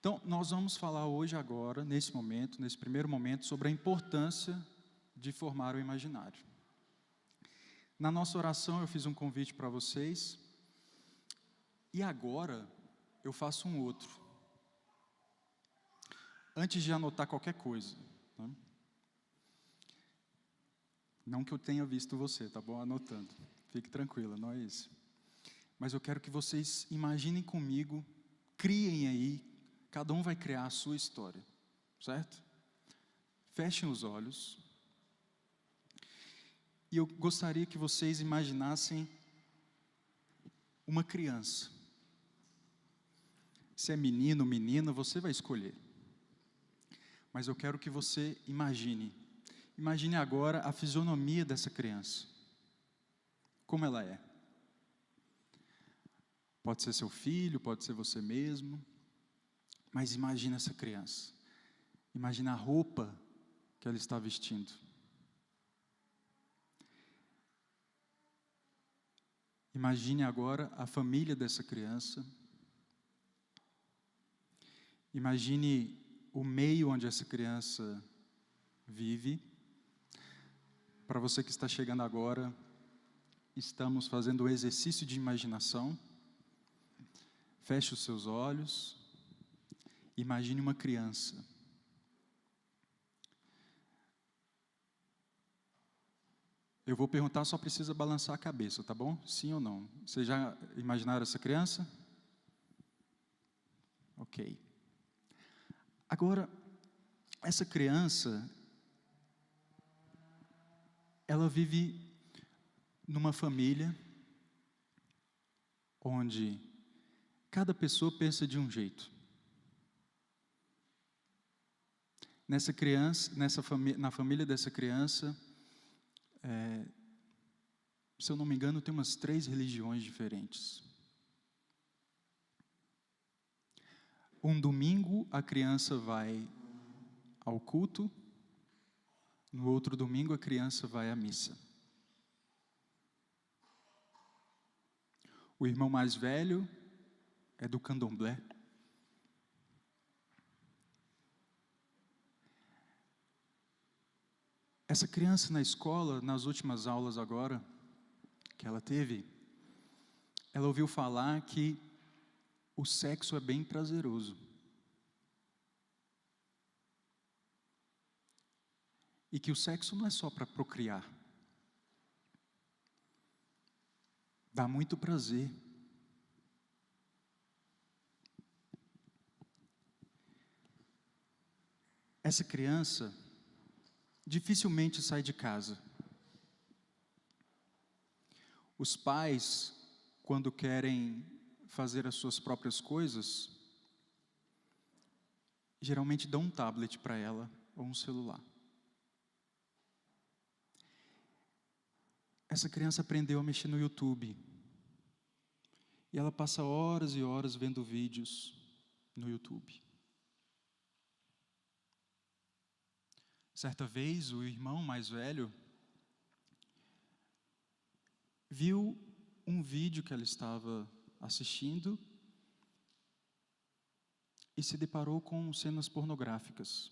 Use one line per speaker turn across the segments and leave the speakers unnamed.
Então, nós vamos falar hoje, agora, nesse momento, nesse primeiro momento, sobre a importância de formar o imaginário. Na nossa oração, eu fiz um convite para vocês, e agora eu faço um outro. Antes de anotar qualquer coisa, né? Não que eu tenha visto você, tá bom? Anotando. Fique tranquila, não é isso. Mas eu quero que vocês imaginem comigo, criem aí, cada um vai criar a sua história, certo? Fechem os olhos. E eu gostaria que vocês imaginassem uma criança. Se é menino ou menina, você vai escolher. Mas eu quero que você imagine. Imagine agora a fisionomia dessa criança. Como ela é. Pode ser seu filho, pode ser você mesmo. Mas imagine essa criança. Imagine a roupa que ela está vestindo. Imagine agora a família dessa criança. Imagine o meio onde essa criança vive. Para você que está chegando agora, estamos fazendo o exercício de imaginação. Feche os seus olhos. Imagine uma criança. Eu vou perguntar, só precisa balançar a cabeça, tá bom? Sim ou não? Vocês já imaginaram essa criança? Ok. Agora, essa criança, ela vive numa família onde cada pessoa pensa de um jeito. Nessa criança, na família dessa criança, se eu não me engano, tem umas 3 religiões diferentes. Um domingo a criança vai ao culto, no outro domingo a criança vai à missa. O irmão mais velho é do candomblé. Essa criança na escola, nas últimas aulas agora, que ela teve, ela ouviu falar que o sexo é bem prazeroso. E que o sexo não é só para procriar. Dá muito prazer. Essa criança dificilmente sai de casa. Os pais, quando querem fazer as suas próprias coisas, geralmente dão um tablet para ela ou um celular. Essa criança aprendeu a mexer no YouTube. E ela passa horas e horas vendo vídeos no YouTube. Certa vez, o irmão mais velho viu um vídeo que ela estava assistindo e se deparou com cenas pornográficas.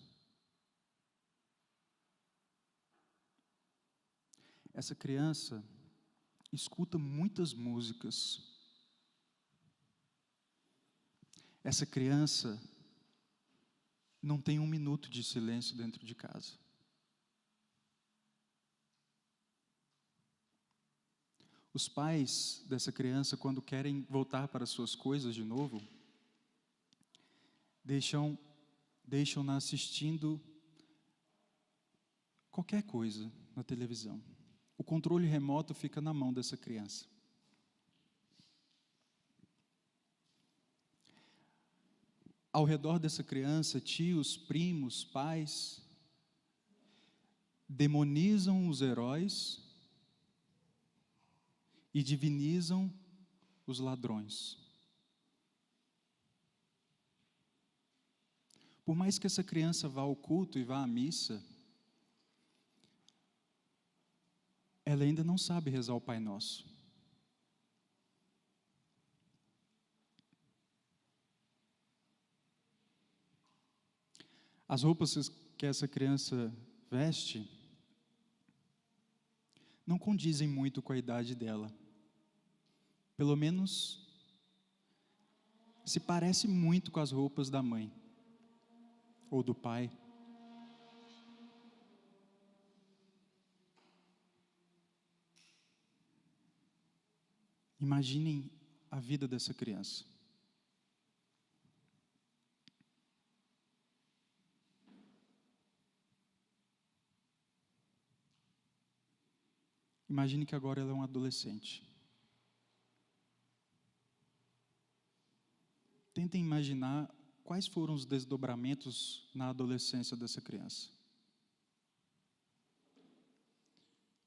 Essa criança escuta muitas músicas. Essa criança não tem um minuto de silêncio dentro de casa. Os pais dessa criança, quando querem voltar para suas coisas de novo, deixam-na assistindo qualquer coisa na televisão. O controle remoto fica na mão dessa criança. Ao redor dessa criança, tios, primos, pais, demonizam os heróis e divinizam os ladrões. Por mais que essa criança vá ao culto e vá à missa, ela ainda não sabe rezar o Pai Nosso. As roupas que essa criança veste não condizem muito com a idade dela. Pelo menos se parece muito com as roupas da mãe ou do pai. Imaginem a vida dessa criança. Imagine que agora ela é um adolescente. Tentem imaginar quais foram os desdobramentos na adolescência dessa criança.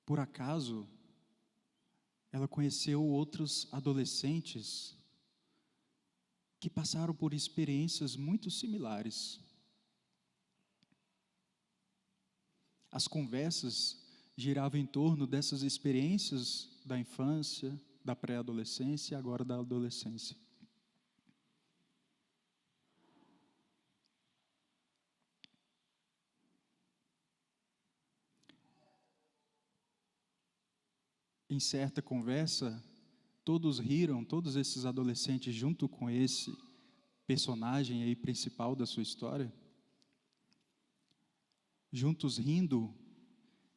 Por acaso, ela conheceu outros adolescentes que passaram por experiências muito similares. As conversas giravam em torno dessas experiências da infância, da pré-adolescência e agora da adolescência. Em certa conversa, todos riram, todos esses adolescentes, junto com esse personagem aí principal da sua história, juntos rindo,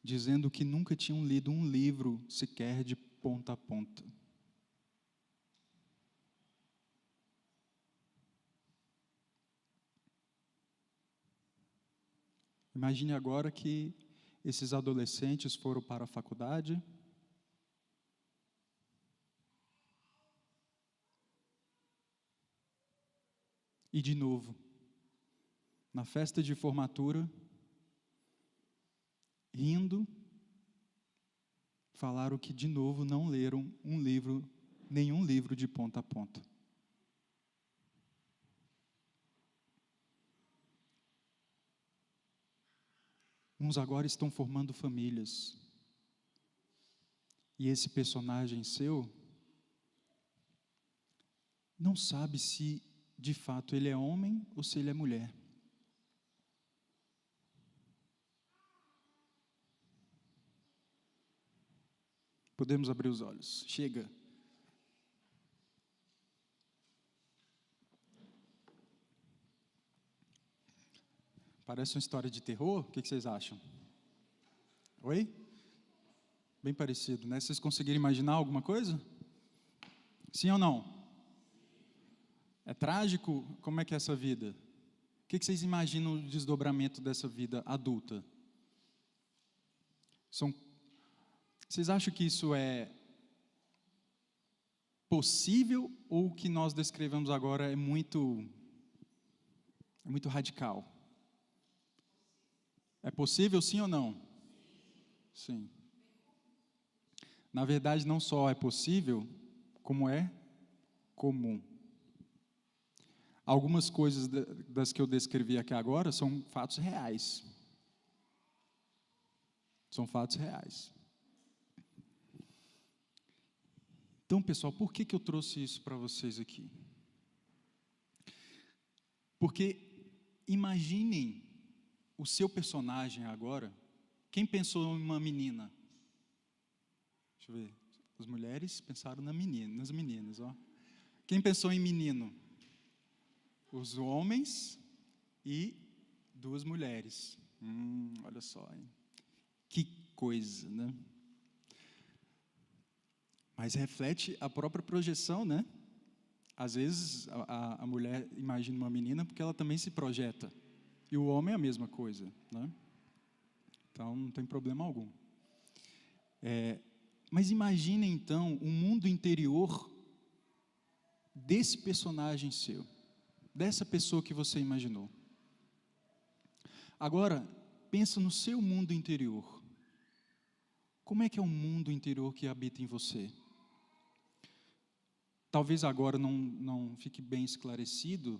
dizendo que nunca tinham lido um livro sequer de ponta a ponta. Imagine agora que esses adolescentes foram para a faculdade, e de novo, na festa de formatura, rindo, falaram que de novo não leram nenhum livro de ponta a ponta. Uns agora estão formando famílias. E esse personagem seu não sabe se de fato ele é homem ou se ele é mulher. Podemos abrir os olhos. Chega. Parece uma história de terror? O que vocês acham? Oi? Bem parecido, né? Vocês conseguiram imaginar alguma coisa? Sim ou não? É trágico? Como é que é essa vida? O que vocês imaginam o desdobramento dessa vida adulta? Vocês acham que isso é possível ou o que nós descrevemos agora é muito radical? É possível sim ou não? Sim. Na verdade, não só é possível, como é comum. Algumas coisas das que eu descrevi aqui agora são fatos reais. São fatos reais. Então, pessoal, por que eu trouxe isso para vocês aqui? Porque imaginem o seu personagem agora. Quem pensou em uma menina? Deixa eu ver. As mulheres pensaram nas meninas, ó. Quem pensou em menino? Os homens e duas mulheres. Olha só, hein? Que coisa, né? Mas reflete a própria projeção, né? Às vezes a mulher imagina uma menina porque ela também se projeta. E o homem é a mesma coisa, né? Então não tem problema algum. Mas imagine então o mundo interior desse personagem seu, dessa pessoa que você imaginou. Agora, pensa no seu mundo interior. Como é que é o mundo interior que habita em você? Talvez agora não fique bem esclarecido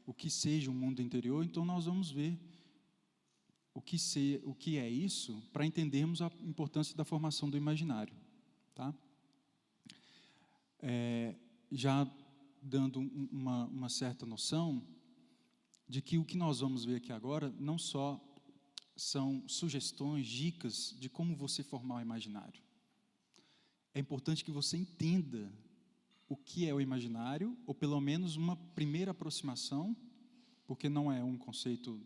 o que seja o mundo interior, então nós vamos ver o que é isso para entendermos a importância da formação do imaginário. Tá? Já dando uma certa noção de que o que nós vamos ver aqui agora não só são sugestões, dicas de como você formar o imaginário. É importante que você entenda o que é o imaginário, ou pelo menos uma primeira aproximação, porque não é um conceito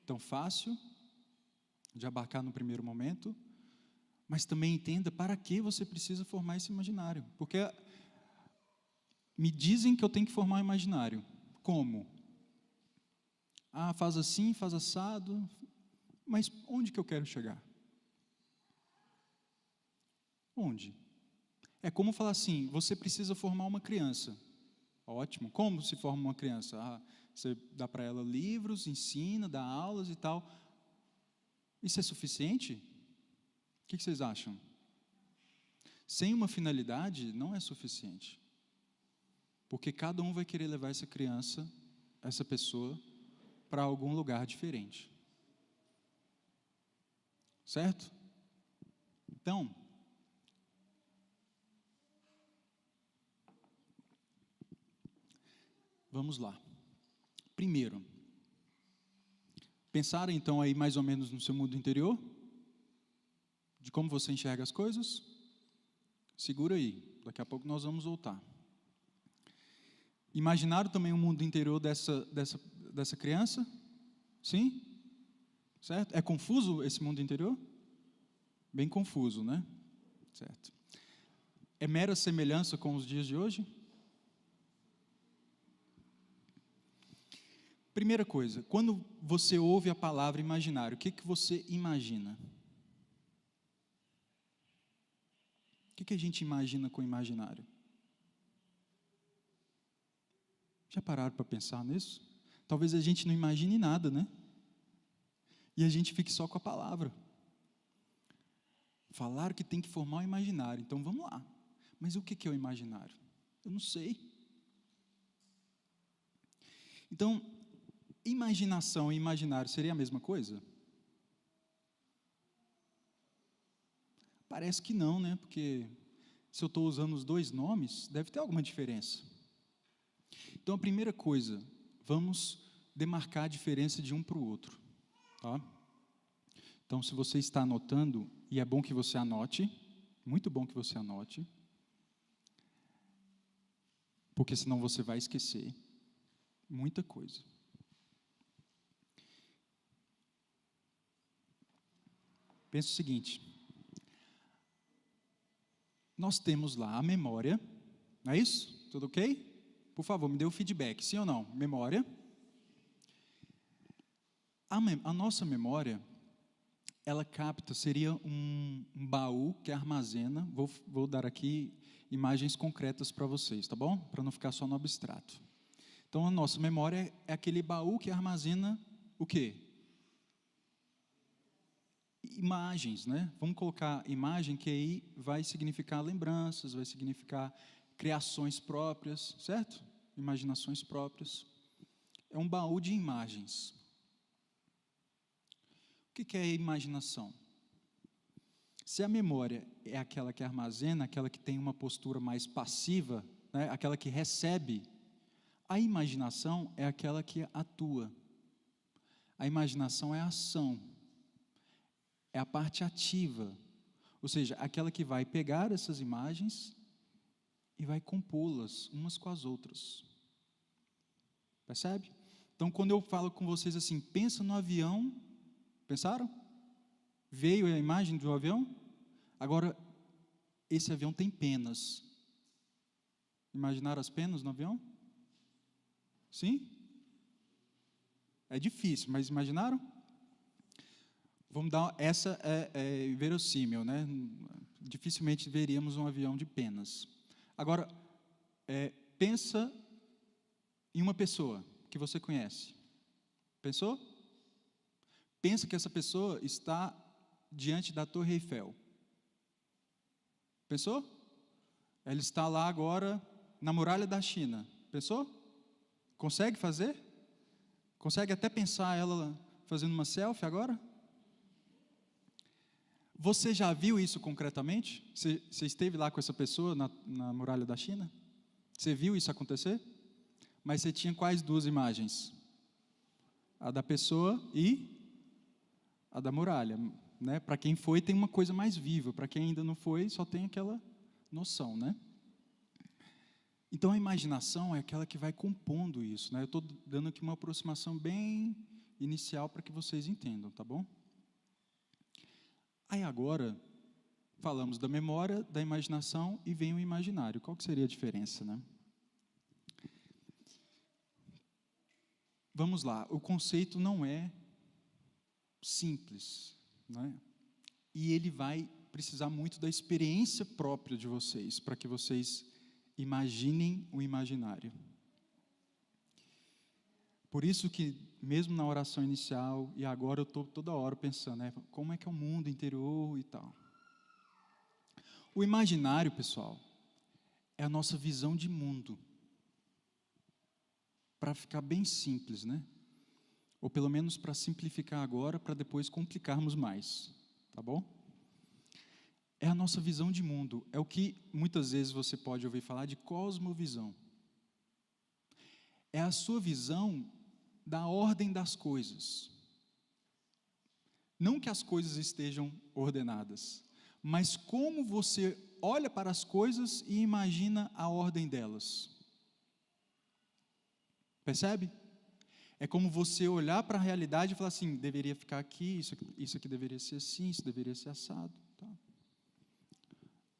tão fácil de abarcar no primeiro momento, mas também entenda para que você precisa formar esse imaginário. Porque me dizem que eu tenho que formar um imaginário. Como? Ah, faz assim, faz assado, mas onde que eu quero chegar? Onde? É como falar assim, você precisa formar uma criança. Ótimo, como se forma uma criança? Ah, você dá para ela livros, ensina, dá aulas e tal. Isso é suficiente? O que vocês acham? Sem uma finalidade, não é suficiente. Porque cada um vai querer levar essa criança, essa pessoa, para algum lugar diferente. Certo? Então, vamos lá. Primeiro, pensaram então aí mais ou menos no seu mundo interior? De como você enxerga as coisas? Segura aí, daqui a pouco nós vamos voltar. Imaginaram também o mundo interior dessa criança? Sim? Certo? É confuso esse mundo interior? Bem confuso, né? Certo. É mera semelhança com os dias de hoje? Primeira coisa, quando você ouve a palavra imaginário, o que você imagina? O que a gente imagina com imaginário? Já pararam para pensar nisso? Talvez a gente não imagine nada, né? E a gente fique só com a palavra. Falaram que tem que formar o imaginário, então vamos lá. Mas o que é o imaginário? Eu não sei. Então, imaginação e imaginário seria a mesma coisa? Parece que não, né? Porque se eu estou usando os dois nomes, deve ter alguma diferença. Então, a primeira coisa, vamos demarcar a diferença de um para o outro. Tá? Então, se você está anotando, e é bom que você anote, muito bom que você anote, porque senão você vai esquecer muita coisa. Pensa o seguinte, nós temos lá a memória, não é isso? Tudo ok? Por favor, me dê o feedback, sim ou não? Memória. A nossa memória, ela capta, seria um baú que armazena, vou dar aqui imagens concretas para vocês, tá bom? Para não ficar só no abstrato. Então, a nossa memória é aquele baú que armazena o quê? Imagens, né? Vamos colocar imagem, que aí vai significar lembranças, vai significar criações próprias, certo? Imaginações próprias. É um baú de imagens. O que é imaginação? Se a memória é aquela que armazena, aquela que tem uma postura mais passiva, né? Aquela que recebe, a imaginação é aquela que atua. A imaginação é a ação. É a parte ativa, ou seja, aquela que vai pegar essas imagens e vai compô-las umas com as outras. Percebe? Então, quando eu falo com vocês assim, pensa no avião, pensaram? Veio a imagem do avião? Agora, esse avião tem penas. Imaginaram as penas no avião? Sim? É difícil, mas imaginaram? Vamos dar, essa é verossímil, né? Dificilmente veríamos um avião de penas. Agora, pensa em uma pessoa que você conhece. Pensou? Pensa que essa pessoa está diante da Torre Eiffel. Pensou? Ela está lá agora na muralha da China. Pensou? Consegue fazer? Consegue até pensar ela fazendo uma selfie agora? Você já viu isso concretamente? Você esteve lá com essa pessoa na muralha da China? Você viu isso acontecer? Mas você tinha quais duas imagens? a da pessoa e a da muralha, né? Para quem foi, tem uma coisa mais viva. Para quem ainda não foi, só tem aquela noção, né? Então, a imaginação é aquela que vai compondo isso, né? Eu estou dando aqui uma aproximação bem inicial para que vocês entendam, tá bom? Aí agora, falamos da memória, da imaginação e vem o imaginário. Qual que seria a diferença, né? Vamos lá, o conceito não é simples, né? E ele vai precisar muito da experiência própria de vocês, para que vocês imaginem o imaginário. Por isso que, mesmo na oração inicial, e agora eu estou toda hora pensando, né, como é que é o mundo interior e tal. O imaginário, pessoal, é a nossa visão de mundo. Para ficar bem simples, né? Ou pelo menos para simplificar agora, para depois complicarmos mais, tá bom? É a nossa visão de mundo, é o que muitas vezes você pode ouvir falar de cosmovisão. É a sua visão da ordem das coisas. Não que as coisas estejam ordenadas, mas como você olha para as coisas e imagina a ordem delas. Percebe? É como você olhar para a realidade e falar assim, deveria ficar aqui, isso aqui deveria ser assim, isso deveria ser assado. Tá?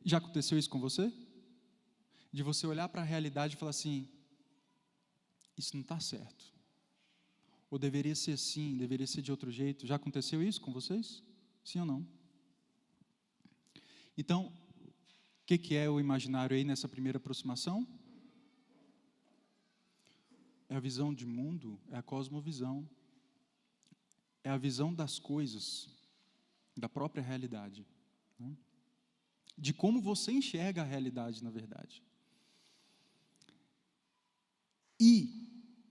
Já aconteceu isso com você? De você olhar para a realidade e falar assim, isso não está certo. Ou deveria ser assim, deveria ser de outro jeito. Já aconteceu isso com vocês? Sim ou não? Então, o que é o imaginário aí nessa primeira aproximação? É a visão de mundo, é a cosmovisão. É a visão das coisas, da própria realidade. Né? De como você enxerga a realidade, na verdade. E,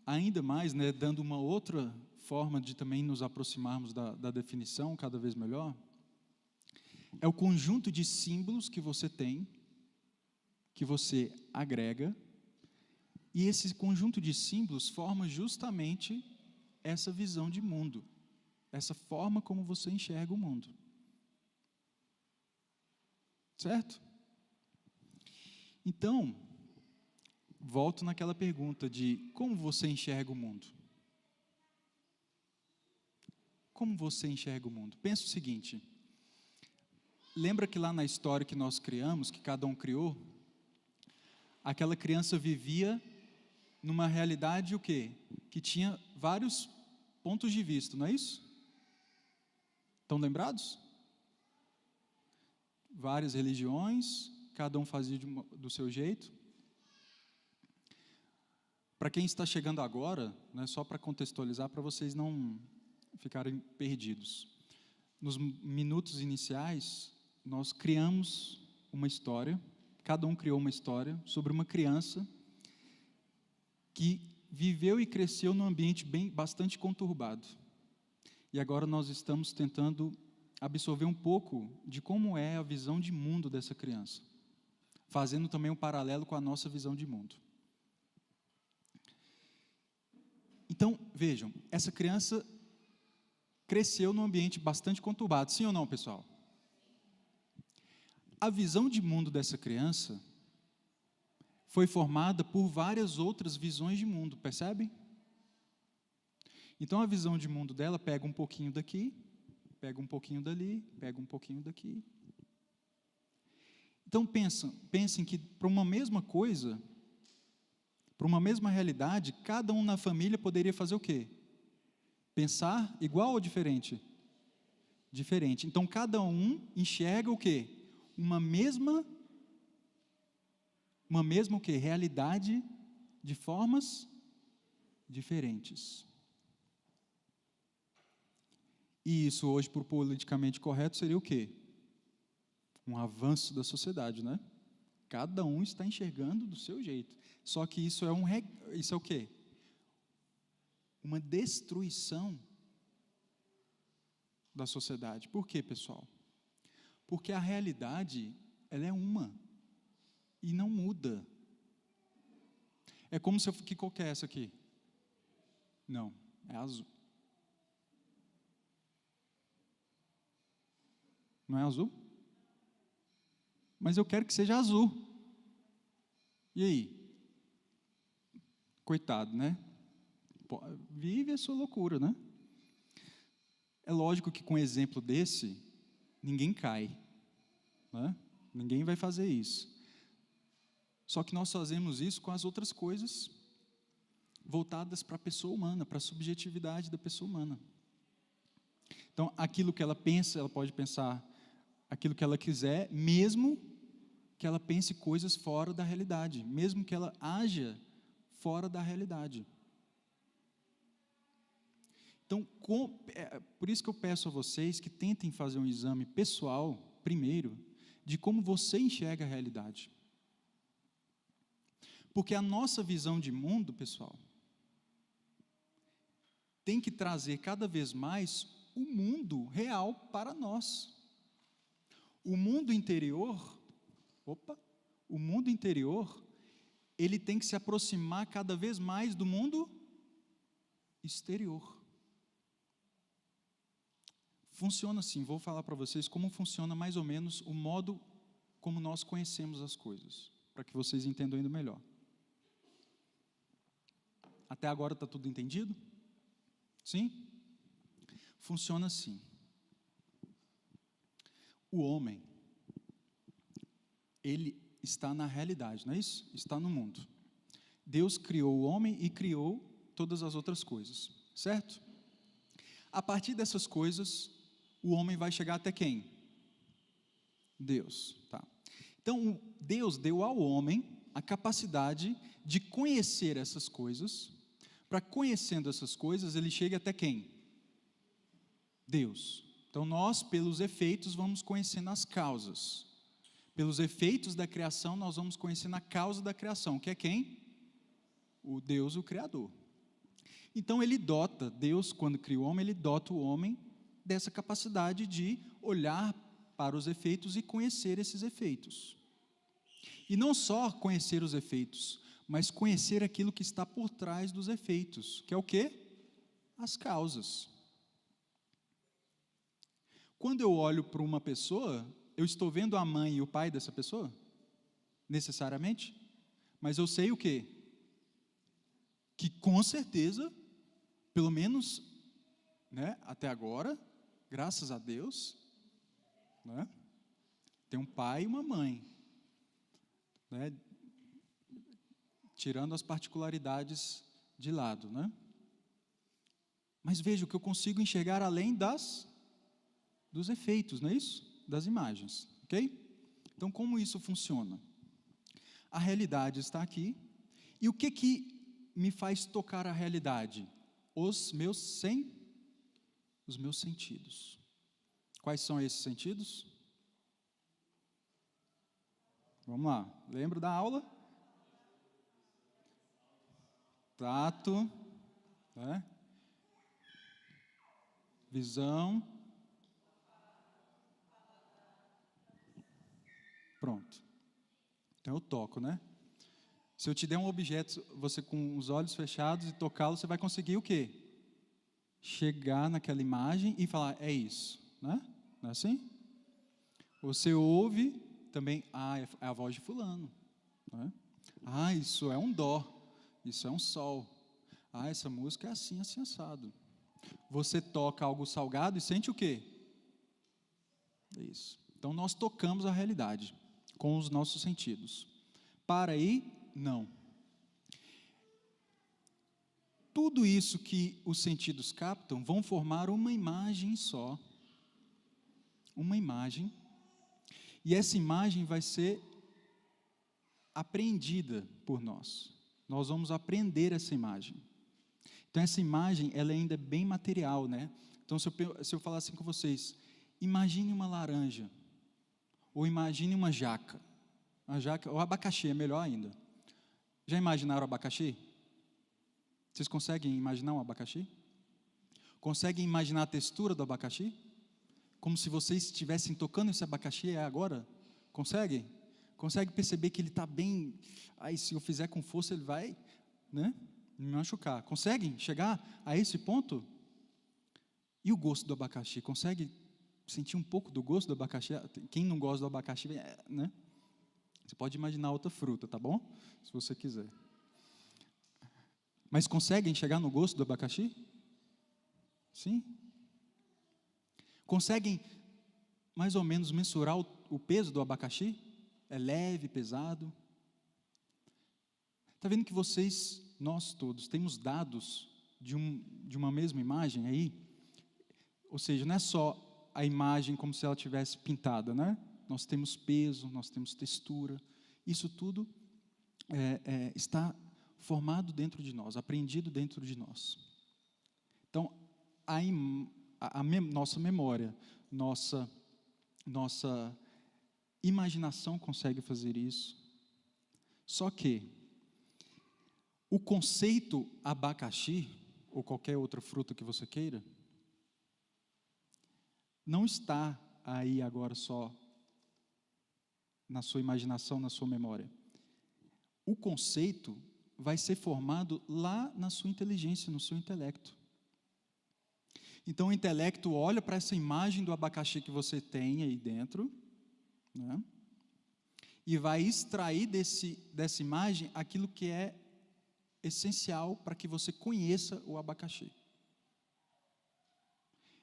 ainda mais, né, dando uma outra forma de também nos aproximarmos da definição, cada vez melhor, é o conjunto de símbolos que você tem, que você agrega, e esse conjunto de símbolos forma justamente essa visão de mundo, essa forma como você enxerga o mundo. Certo? Então, volto naquela pergunta de como você enxerga o mundo. Como você enxerga o mundo? Pensa o seguinte, lembra que lá na história que nós criamos, que cada um criou, aquela criança vivia numa realidade o quê? Que tinha vários pontos de vista, não é isso? Estão lembrados? Várias religiões, cada um fazia do seu jeito. Para quem está chegando agora, né, só para contextualizar, para vocês não ficarem perdidos. Nos minutos iniciais, nós criamos uma história, cada um criou uma história sobre uma criança que viveu e cresceu num ambiente bastante conturbado. E agora nós estamos tentando absorver um pouco de como é a visão de mundo dessa criança, fazendo também um paralelo com a nossa visão de mundo. Então, vejam, essa criança cresceu num ambiente bastante conturbado, sim ou não, pessoal? A visão de mundo dessa criança foi formada por várias outras visões de mundo, percebem? Então, a visão de mundo dela pega um pouquinho daqui, pega um pouquinho dali, pega um pouquinho daqui. Então, pensem que para uma mesma coisa, para uma mesma realidade, cada um na família poderia fazer o quê? Pensar igual ou diferente? Diferente. Então, cada um enxerga o quê? Uma mesma o quê? Realidade de formas diferentes. E isso hoje, por politicamente correto, seria o quê? Um avanço da sociedade, né? Cada um está enxergando do seu jeito. Só que isso é o quê? Uma destruição da sociedade. Por quê, pessoal? Porque a realidade, ela é uma e não muda. É como se que cor que é essa aqui? Não, é azul. Não é azul? Mas eu quero que seja azul. E aí? Coitado, né? Vive a sua loucura, né? É lógico que com um exemplo desse, ninguém cai, né? Ninguém vai fazer isso. Só que nós fazemos isso com as outras coisas voltadas para a pessoa humana, para a subjetividade da pessoa humana. Então, aquilo que ela pensa, ela pode pensar aquilo que ela quiser, mesmo que ela pense coisas fora da realidade, mesmo que ela haja fora da realidade. Então, por isso que eu peço a vocês que tentem fazer um exame pessoal, primeiro, de como você enxerga a realidade. Porque a nossa visão de mundo, pessoal, tem que trazer cada vez mais o mundo real para nós. O mundo interior, ele tem que se aproximar cada vez mais do mundo exterior. Funciona assim, vou falar para vocês como funciona mais ou menos o modo como nós conhecemos as coisas, para que vocês entendam ainda melhor. Até agora está tudo entendido? Sim? Funciona assim. O homem, ele está na realidade, não é isso? Está no mundo. Deus criou o homem e criou todas as outras coisas, certo? A partir dessas coisas, o homem vai chegar até quem? Deus, tá? Então, Deus deu ao homem a capacidade de conhecer essas coisas. Para conhecendo essas coisas, ele chega até quem? Deus. Então, nós, pelos efeitos, vamos conhecendo as causas. Pelos efeitos da criação, nós vamos conhecendo a causa da criação, que é quem? O Deus, o Criador. Então, Deus, quando cria o homem, ele dota o homem dessa capacidade de olhar para os efeitos e conhecer esses efeitos. E não só conhecer os efeitos, mas conhecer aquilo que está por trás dos efeitos, que é o quê? As causas. Quando eu olho para uma pessoa, eu estou vendo a mãe e o pai dessa pessoa? Necessariamente? Mas eu sei o quê? Que com certeza, pelo menos, né, até agora, graças a Deus, né, tem um pai e uma mãe, né, tirando as particularidades de lado, né? Mas veja que eu consigo enxergar além dos efeitos, não é isso? Das imagens, ok? Então, como isso funciona? A realidade está aqui, e o que me faz tocar a realidade? Os meus sentidos. Quais são esses sentidos? Vamos lá, lembra da aula? Tato, né? Visão. Pronto. Então eu toco, né? Se eu te der um objeto, você com os olhos fechados e tocá-lo, você vai conseguir o quê? Chegar naquela imagem e falar, é isso, né? Não é assim? Você ouve também, é a voz de fulano, né? Isso é um dó, isso é um sol. Essa música é assim, assim, assado. Você toca algo salgado e sente o quê? É isso. Então nós tocamos a realidade com os nossos sentidos. Para aí, não. Tudo isso que os sentidos captam vão formar uma imagem só. Uma imagem. E essa imagem vai ser apreendida por nós. Nós vamos aprender essa imagem. Então, essa imagem, ela ainda é bem material, né? Então, se eu falar assim com vocês, imagine uma laranja, ou imagine uma jaca. O abacaxi é melhor ainda. Já imaginaram o abacaxi? Vocês conseguem imaginar um abacaxi? Conseguem imaginar a textura do abacaxi? Como se vocês estivessem tocando esse abacaxi agora? Conseguem? Consegue perceber que ele está bem... se eu fizer com força, ele vai, né, me machucar. Conseguem chegar a esse ponto? E o gosto do abacaxi? Consegue sentir um pouco do gosto do abacaxi. Quem não gosta do abacaxi, né? Você pode imaginar outra fruta, tá bom? Se você quiser. Mas conseguem chegar no gosto do abacaxi? Sim? Conseguem mais ou menos mensurar o peso do abacaxi? É leve, pesado? Está vendo que vocês, nós todos, temos dados de uma mesma imagem aí? Ou seja, não é só a imagem como se ela tivesse pintada, né? Nós temos peso, nós temos textura. Isso tudo está formado dentro de nós, aprendido dentro de nós. Então, nossa memória, nossa imaginação consegue fazer isso. Só que o conceito abacaxi, ou qualquer outra fruta que você queira, não está aí agora só na sua imaginação, na sua memória. O conceito vai ser formado lá na sua inteligência, no seu intelecto. Então o intelecto olha para essa imagem do abacaxi que você tem aí dentro, né, e vai extrair dessa imagem aquilo que é essencial para que você conheça o abacaxi.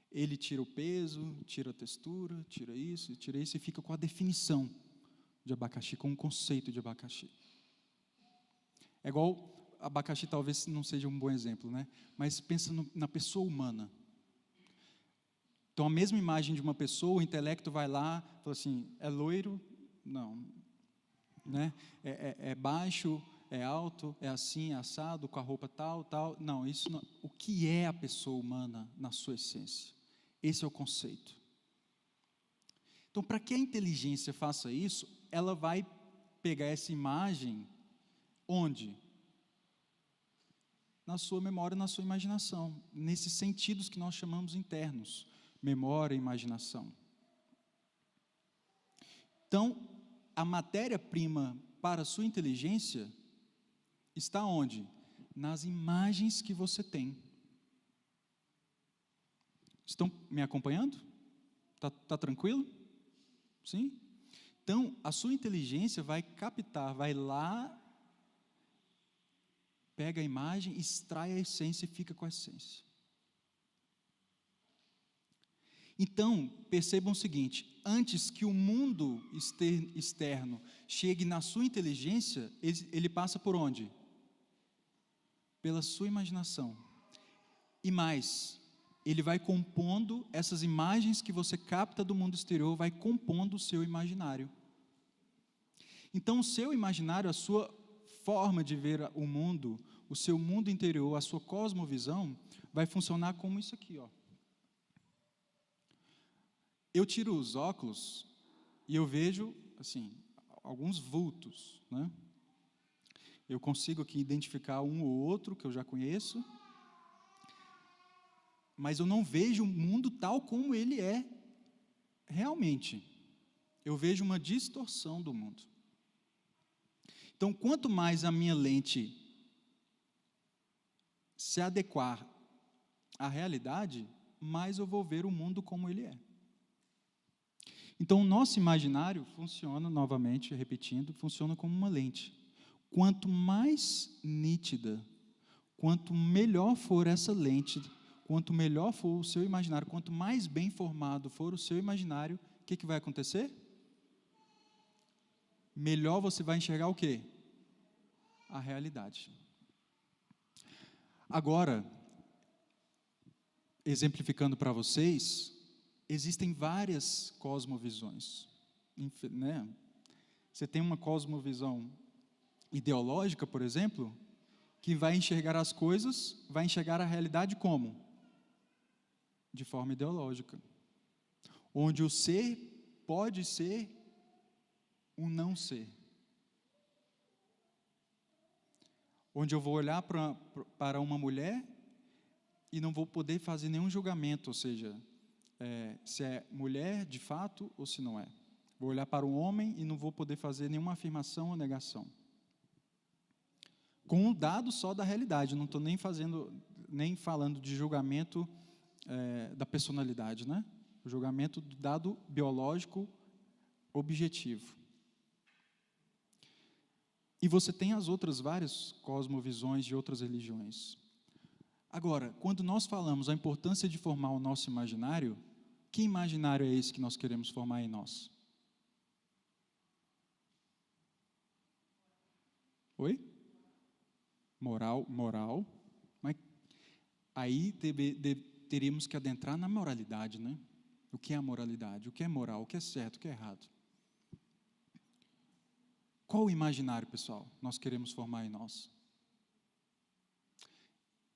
Ele tira o peso, tira a textura, tira isso e fica com a definição de abacaxi, com o conceito de abacaxi. É igual, abacaxi talvez não seja um bom exemplo, né? Mas pensa na pessoa humana. Então, a mesma imagem de uma pessoa, o intelecto vai lá, fala assim, é loiro? Não. Né? É baixo? É alto? É assim, é assado, com a roupa tal, tal? Não, isso não. O que é a pessoa humana na sua essência? Esse é o conceito. Então, para que a inteligência faça isso, ela vai pegar essa imagem, onde? Na sua memória, na sua imaginação, nesses sentidos que nós chamamos internos, memória e imaginação. Então, a matéria-prima para a sua inteligência está onde? Nas imagens que você tem. Estão me acompanhando? Tá tranquilo? Sim? Então, a sua inteligência vai captar, vai lá, pega a imagem, extrai a essência e fica com a essência. Então, percebam o seguinte, antes que o mundo externo chegue na sua inteligência, ele passa por onde? Pela sua imaginação. E mais, ele vai compondo, essas imagens que você capta do mundo exterior, vai compondo o seu imaginário. Então, o seu imaginário, a sua forma de ver o mundo, o seu mundo interior, a sua cosmovisão, vai funcionar como isso aqui, ó. Eu tiro os óculos e eu vejo, assim, alguns vultos, né? Eu consigo aqui identificar um ou outro que eu já conheço, mas eu não vejo o mundo tal como ele é realmente. Eu vejo uma distorção do mundo. Então, quanto mais a minha lente se adequar à realidade, mais eu vou ver o mundo como ele é. Então, o nosso imaginário funciona, novamente, repetindo, funciona como uma lente. Quanto mais nítida, quanto melhor for essa lente, quanto melhor for o seu imaginário, quanto mais bem formado for o seu imaginário, o que vai acontecer? Melhor você vai enxergar o quê? A realidade. Agora, exemplificando para vocês, existem várias cosmovisões, né? Você tem uma cosmovisão ideológica, por exemplo, que vai enxergar as coisas, vai enxergar a realidade como? De forma ideológica. Onde o ser pode ser um não ser. Onde eu vou olhar para uma mulher e não vou poder fazer nenhum julgamento, ou seja, se é mulher de fato ou se não é. Vou olhar para um homem e não vou poder fazer nenhuma afirmação ou negação. Com um dado só da realidade, não estou nem falando de julgamento da personalidade, né? o julgamento do dado biológico objetivo. E você tem as outras várias cosmovisões de outras religiões. Agora, quando nós falamos a importância de formar o nosso imaginário, que imaginário é esse que nós queremos formar em nós? Oi? Moral. Mas aí teríamos que adentrar na moralidade, né? O que é a moralidade? O que é moral? O que é certo? O que é errado? Qual o imaginário, pessoal, nós queremos formar em nós?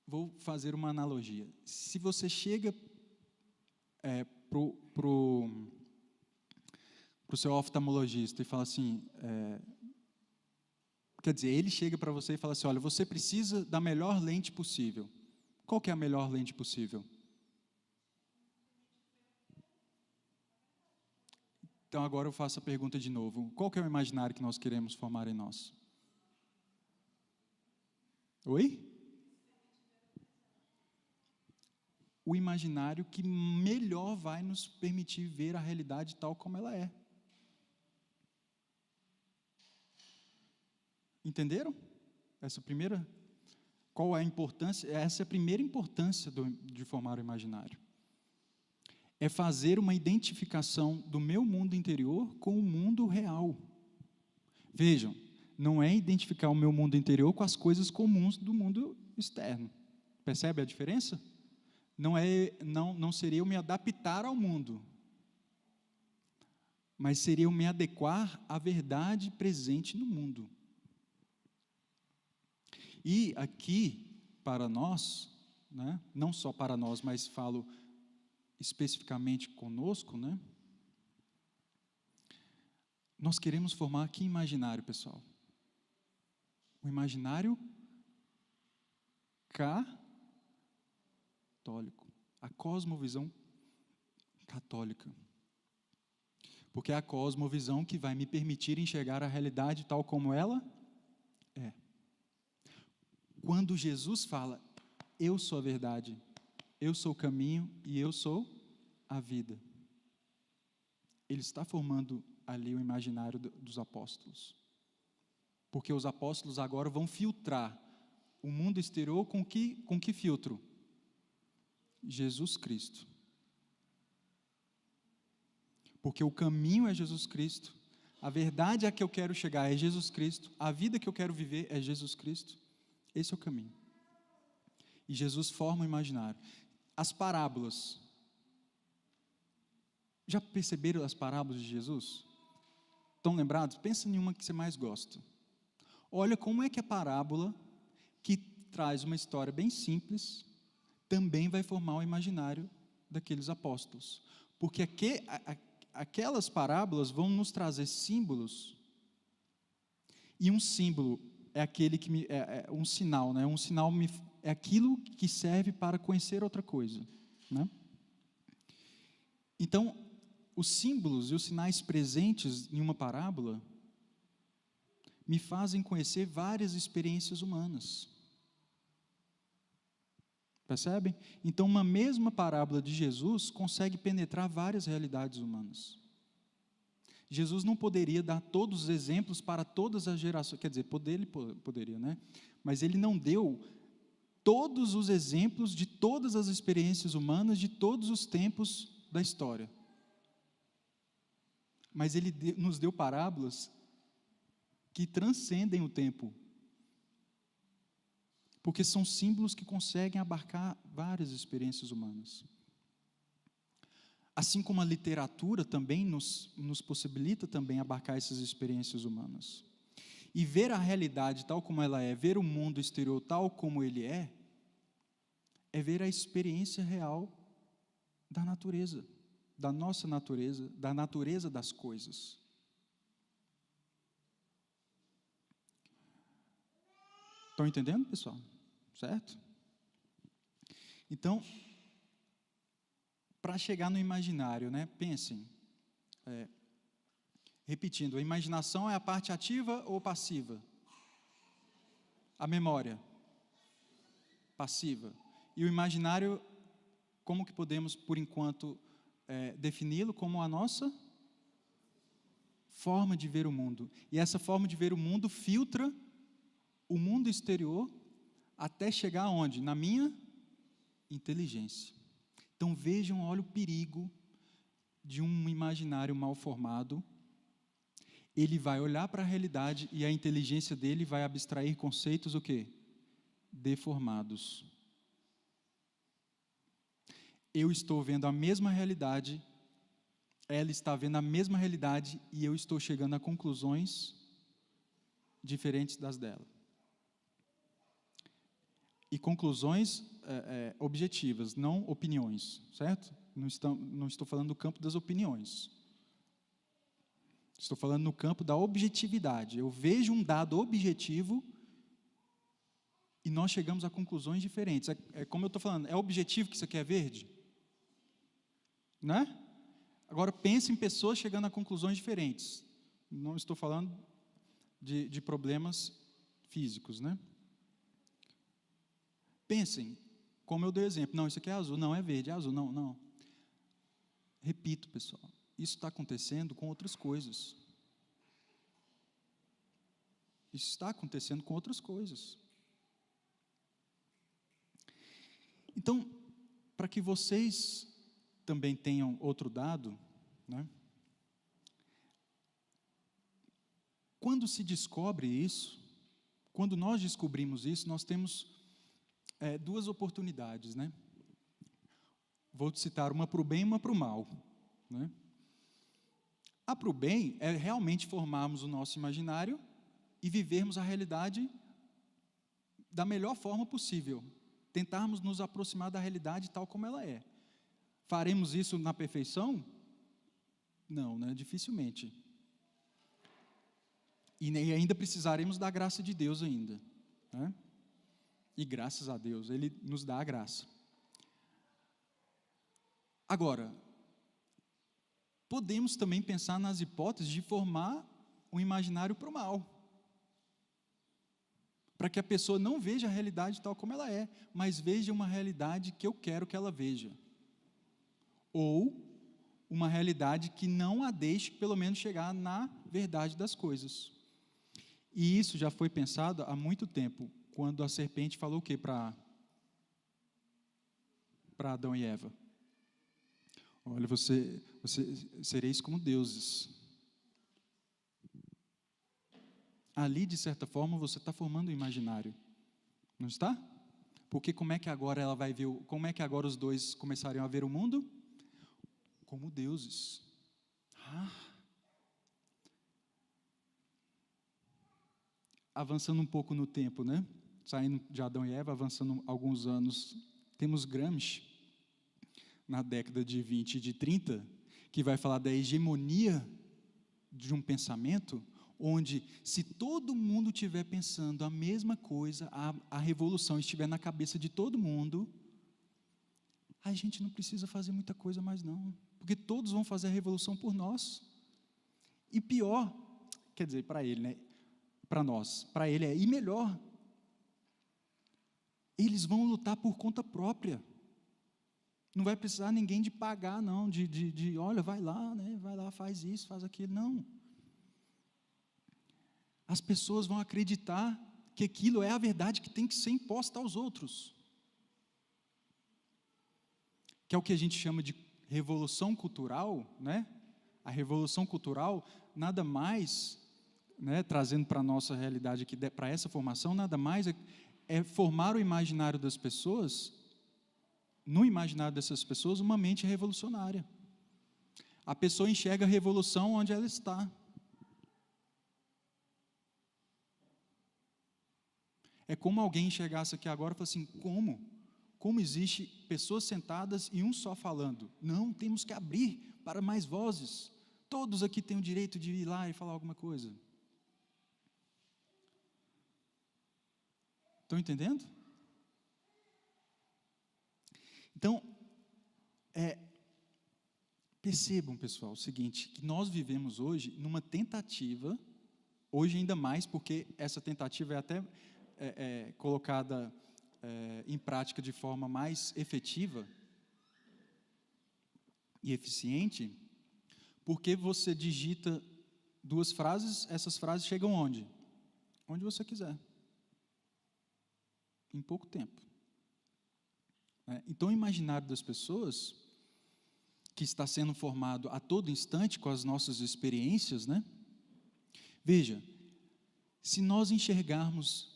Vou fazer uma analogia. Se você chega pro seu oftalmologista e fala assim, quer dizer, ele chega para você e fala assim, olha, você precisa da melhor lente possível. Qual que é a melhor lente possível? Então, agora eu faço a pergunta de novo. Qual que é o imaginário que nós queremos formar em nós? Oi? O imaginário que melhor vai nos permitir ver a realidade tal como ela é. Entenderam? Qual é a importância? Essa é a primeira importância de formar o imaginário. É fazer uma identificação do meu mundo interior com o mundo real. Vejam, não é identificar o meu mundo interior com as coisas comuns do mundo externo. Percebe a diferença? Não seria eu me adaptar ao mundo, mas seria eu me adequar à verdade presente no mundo. E aqui, para nós, né, não só para nós, mas falo especificamente conosco, né? Nós queremos formar que imaginário, pessoal? O imaginário católico, a cosmovisão católica. Porque é a cosmovisão que vai me permitir enxergar a realidade tal como ela é. Quando Jesus fala, eu sou a verdade, eu sou o caminho e eu sou a vida, ele está formando ali o imaginário dos apóstolos. Porque os apóstolos agora vão filtrar o mundo exterior com que filtro? Jesus Cristo. Porque o caminho é Jesus Cristo, a verdade a que eu quero chegar é Jesus Cristo, a vida que eu quero viver é Jesus Cristo. Esse é o caminho. E Jesus forma o imaginário. As parábolas. Já perceberam as parábolas de Jesus? Estão lembrados? Pensa em uma que você mais gosta. Olha como é que a parábola, que traz uma história bem simples, também vai formar o imaginário daqueles apóstolos. Porque aquelas parábolas vão nos trazer símbolos, e um símbolo é aquele que é um sinal, né? Um sinal é aquilo que serve para conhecer outra coisa, né? Então, os símbolos e os sinais presentes em uma parábola me fazem conhecer várias experiências humanas. Percebem? Então, uma mesma parábola de Jesus consegue penetrar várias realidades humanas. Jesus não poderia dar todos os exemplos para todas as gerações, quer dizer, ele poderia, né? Mas ele não deu todos os exemplos de todas as experiências humanas de todos os tempos da história. Mas ele nos deu parábolas que transcendem o tempo, porque são símbolos que conseguem abarcar várias experiências humanas. Assim como a literatura também nos possibilita também abarcar essas experiências humanas. E ver a realidade tal como ela é, ver o mundo exterior tal como ele é ver a experiência real da natureza, da nossa natureza, da natureza das coisas. Estão entendendo, pessoal? Certo? Então, para chegar no imaginário, né, pensem, repetindo, a imaginação é a parte ativa ou passiva? A memória? Passiva. E o imaginário, como que podemos, por enquanto, defini-lo como a nossa forma de ver o mundo. E essa forma de ver o mundo filtra o mundo exterior até chegar aonde? Na minha inteligência. Então vejam, olha o perigo de um imaginário mal formado. Ele vai olhar para a realidade e a inteligência dele vai abstrair conceitos o quê? Deformados. Eu estou vendo a mesma realidade, ela está vendo a mesma realidade e eu estou chegando a conclusões diferentes das dela. E conclusões objetivas, não opiniões, certo? Não estou falando do campo das opiniões. Estou falando no campo da objetividade. Eu vejo um dado objetivo e nós chegamos a conclusões diferentes. Como eu estou falando, é objetivo que isso aqui é verde? Né? Agora pense em pessoas chegando a conclusões diferentes. Não estou falando de problemas físicos, né? Pensem, como eu dei o exemplo, não, isso aqui é azul, não, é verde, é azul, não. Repito, pessoal, isso está acontecendo com outras coisas. Isso está acontecendo com outras coisas. Então, para que vocês também tenham outro dado, né? Quando se descobre isso, quando nós descobrimos isso, nós temos duas oportunidades, né? Vou te citar uma para o bem e uma para o mal, né? A para o bem é realmente formarmos o nosso imaginário e vivermos a realidade da melhor forma possível, tentarmos nos aproximar da realidade tal como ela é. Faremos isso na perfeição? Não, né? Dificilmente. E ainda precisaremos da graça de Deus ainda, né? E graças a Deus, Ele nos dá a graça. Agora, podemos também pensar nas hipóteses de formar um imaginário para o mal. Para que a pessoa não veja a realidade tal como ela é, mas veja uma realidade que eu quero que ela veja. Ou uma realidade que não a deixe, pelo menos, chegar na verdade das coisas. E isso já foi pensado há muito tempo, quando a serpente falou o quê para Adão e Eva? Olha, você sereis como deuses. Ali, de certa forma, você está formando um imaginário, não está? Porque como é que agora ela vai ver, como é que agora os dois começariam a ver o mundo? Como deuses. Avançando um pouco no tempo, né? Saindo de Adão e Eva, avançando alguns anos, temos Gramsci, na década de 20 e de 30, que vai falar da hegemonia de um pensamento, onde se todo mundo estiver pensando a mesma coisa, a revolução estiver na cabeça de todo mundo, a gente não precisa fazer muita coisa mais não, porque todos vão fazer a revolução por nós. E pior, quer dizer, para ele, né? Para nós, para ele e melhor, eles vão lutar por conta própria. Não vai precisar ninguém de pagar, não, olha, vai lá, né? Vai lá, faz isso, faz aquilo, não. As pessoas vão acreditar que aquilo é a verdade que tem que ser imposta aos outros. Que é o que a gente chama de revolução cultural, né? A revolução cultural, nada mais, né, trazendo para a nossa realidade aqui, para essa formação, nada mais é formar o imaginário das pessoas, no imaginário dessas pessoas, uma mente revolucionária. A pessoa enxerga a revolução onde ela está. É como alguém enxergasse aqui agora e falasse assim, como existe pessoas sentadas e um só falando? Não, temos que abrir para mais vozes. Todos aqui têm o direito de ir lá e falar alguma coisa. Estão entendendo? Então, percebam, pessoal, o seguinte, que nós vivemos hoje numa tentativa, hoje ainda mais, porque essa tentativa é até colocada em prática de forma mais efetiva, e eficiente, porque você digita 2 frases, essas frases chegam onde? Onde você quiser. Em pouco tempo. Então, o imaginário das pessoas, que está sendo formado a todo instante com as nossas experiências, né? Veja, se nós enxergarmos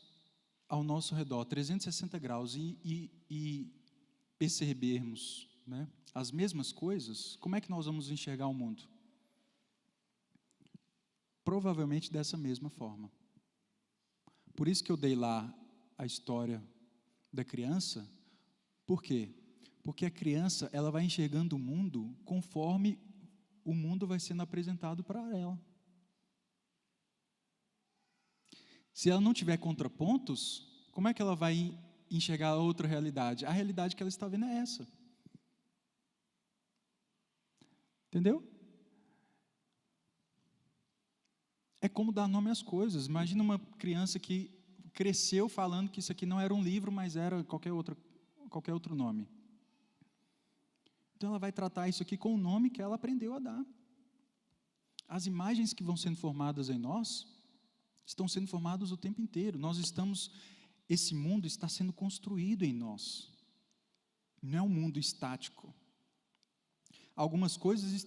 ao nosso redor 360 graus e percebermos, né, as mesmas coisas, como é que nós vamos enxergar o mundo? Provavelmente dessa mesma forma. Por isso que eu dei lá a história da criança. Por quê? Porque a criança, ela vai enxergando o mundo conforme o mundo vai sendo apresentado para ela. Se ela não tiver contrapontos, como é que ela vai enxergar a outra realidade? A realidade que ela está vendo é essa. Entendeu? É como dar nome às coisas. Imagina uma criança que cresceu falando que isso aqui não era um livro, mas era qualquer outro nome. Então ela vai tratar isso aqui com o nome que ela aprendeu a dar. As imagens que vão sendo formadas em nós estão sendo formadas o tempo inteiro. Esse mundo está sendo construído em nós. Não é um mundo estático. Algumas coisas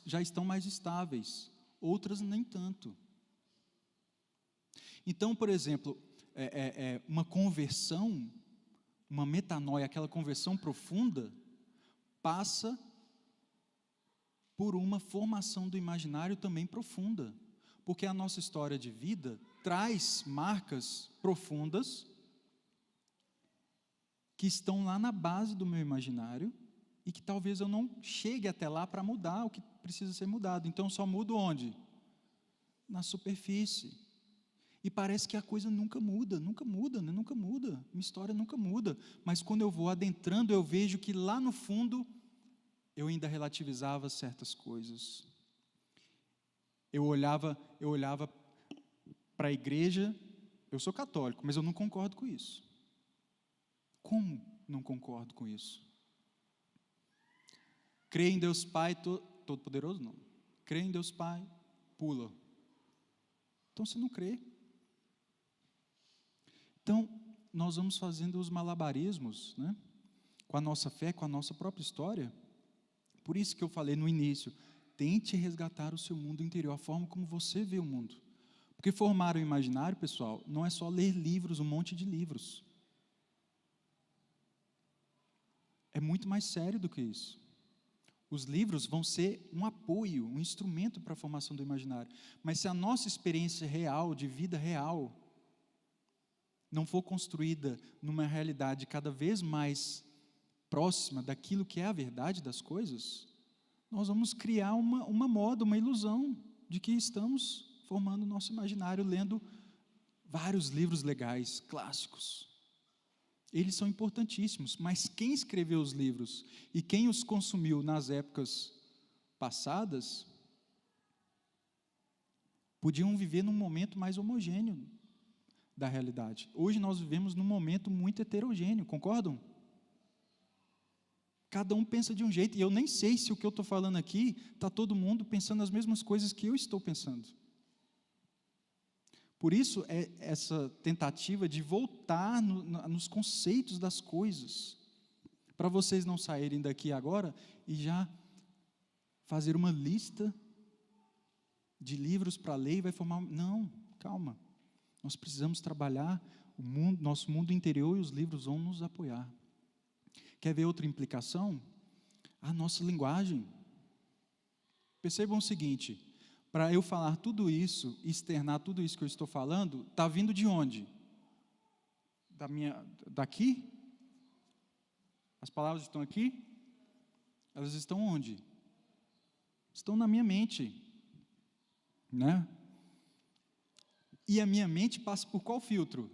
já estão mais estáveis, outras nem tanto. Então, por exemplo, uma conversão, uma metanoia, aquela conversão profunda, passa por uma formação do imaginário também profunda. Porque a nossa história de vida traz marcas profundas que estão lá na base do meu imaginário e que talvez eu não chegue até lá para mudar o que precisa ser mudado. Então, eu só mudo onde? Na superfície. E parece que a coisa nunca muda, né? Nunca muda. Minha história nunca muda. Mas quando eu vou adentrando, eu vejo que lá no fundo, eu ainda relativizava certas coisas. Eu olhava para a igreja, eu sou católico, mas eu não concordo com isso. Como não concordo com isso? Crê em Deus Pai Todo-Poderoso? Não. Crê em Deus Pai, pula. Então você não crê. Então, nós vamos fazendo os malabarismos, né, com a nossa fé, com a nossa própria história. Por isso que eu falei no início, tente resgatar o seu mundo interior, a forma como você vê o mundo. Porque formar o imaginário, pessoal, não é só ler livros, um monte de livros. É muito mais sério do que isso. Os livros vão ser um apoio, um instrumento para a formação do imaginário. Mas se a nossa experiência real, de vida real, não for construída numa realidade cada vez mais próxima daquilo que é a verdade das coisas, nós vamos criar uma moda, uma ilusão de que estamos formando o nosso imaginário, lendo vários livros legais, clássicos. Eles são importantíssimos, mas quem escreveu os livros e quem os consumiu nas épocas passadas, podiam viver num momento mais homogêneo da realidade. Hoje nós vivemos num momento muito heterogêneo, concordam? Cada um pensa de um jeito, e eu nem sei se o que eu estou falando aqui, está todo mundo pensando as mesmas coisas que eu estou pensando. Por isso, é essa tentativa de voltar nos conceitos das coisas, para vocês não saírem daqui agora e já fazer uma lista de livros para ler e vai formar... Não, calma. Nós precisamos trabalhar nosso mundo interior e os livros vão nos apoiar. Quer ver outra implicação? A nossa linguagem. Percebam o seguinte, para eu falar tudo isso, externar tudo isso que eu estou falando, está vindo de onde? Daqui? As palavras estão aqui? Elas estão onde? Estão na minha mente, né? E a minha mente passa por qual filtro?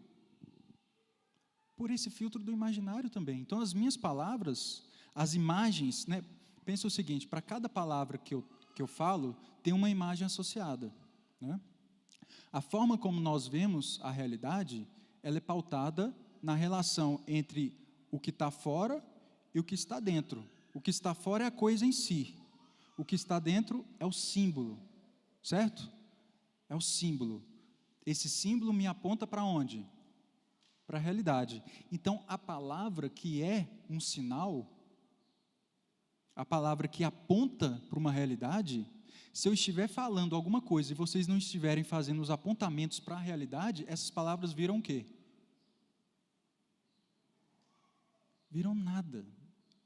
Por esse filtro do imaginário também. Então, as minhas palavras, as imagens, né? Pensa o seguinte, para cada palavra que eu falo, tem uma imagem associada, né? A forma como nós vemos a realidade, ela é pautada na relação entre o que está fora e o que está dentro. O que está fora é a coisa em si. O que está dentro é o símbolo, certo? É o símbolo. Esse símbolo me aponta para onde? Para a realidade. Então, a palavra que é um sinal, a palavra que aponta para uma realidade, se eu estiver falando alguma coisa e vocês não estiverem fazendo os apontamentos para a realidade, essas palavras viram o quê? Viram nada.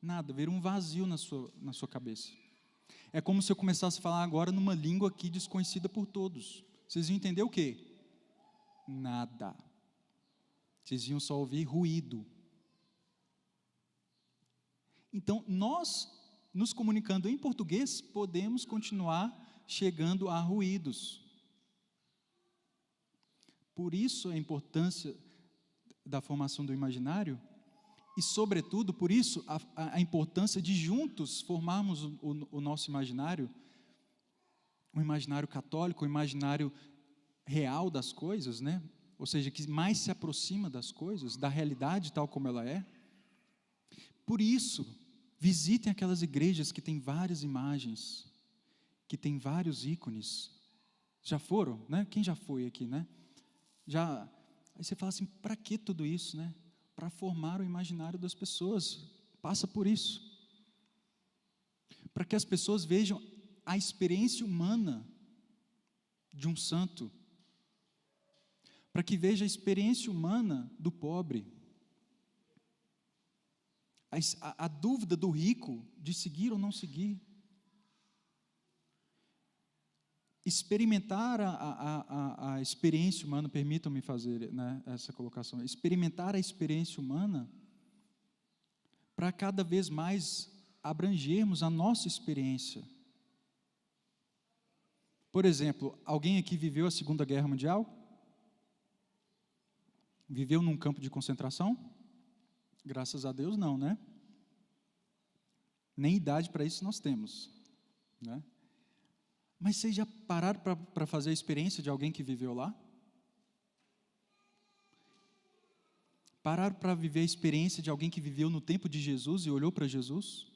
Nada, viram um vazio na sua cabeça. É como se eu começasse a falar agora numa língua aqui desconhecida por todos. Vocês iam entender o quê? Nada. Vocês iam só ouvir ruído. Então, nós, nos comunicando em português, podemos continuar chegando a ruídos. Por isso a importância da formação do imaginário e, sobretudo, por isso a importância de juntos formarmos o nosso imaginário, o imaginário católico, o imaginário real das coisas, né? Ou seja, que mais se aproxima das coisas, da realidade tal como ela é. Por isso, visitem aquelas igrejas que têm várias imagens, que têm vários ícones. Já foram, né? Quem já foi aqui, né? Aí você fala assim, para que tudo isso, né? Para formar o imaginário das pessoas. Passa por isso. Para que as pessoas vejam a experiência humana de um santo. Para que veja a experiência humana do pobre. A dúvida do rico de seguir ou não seguir. Experimentar a experiência humana, permitam-me fazer, né, essa colocação, experimentar a experiência humana para cada vez mais abrangermos a nossa experiência. Por exemplo, alguém aqui viveu a Segunda Guerra Mundial? Viveu num campo de concentração? Graças a Deus não, né? Nem idade para isso nós temos, né? Mas vocês já pararam para fazer a experiência de alguém que viveu lá? Pararam para viver a experiência de alguém que viveu no tempo de Jesus e olhou para Jesus?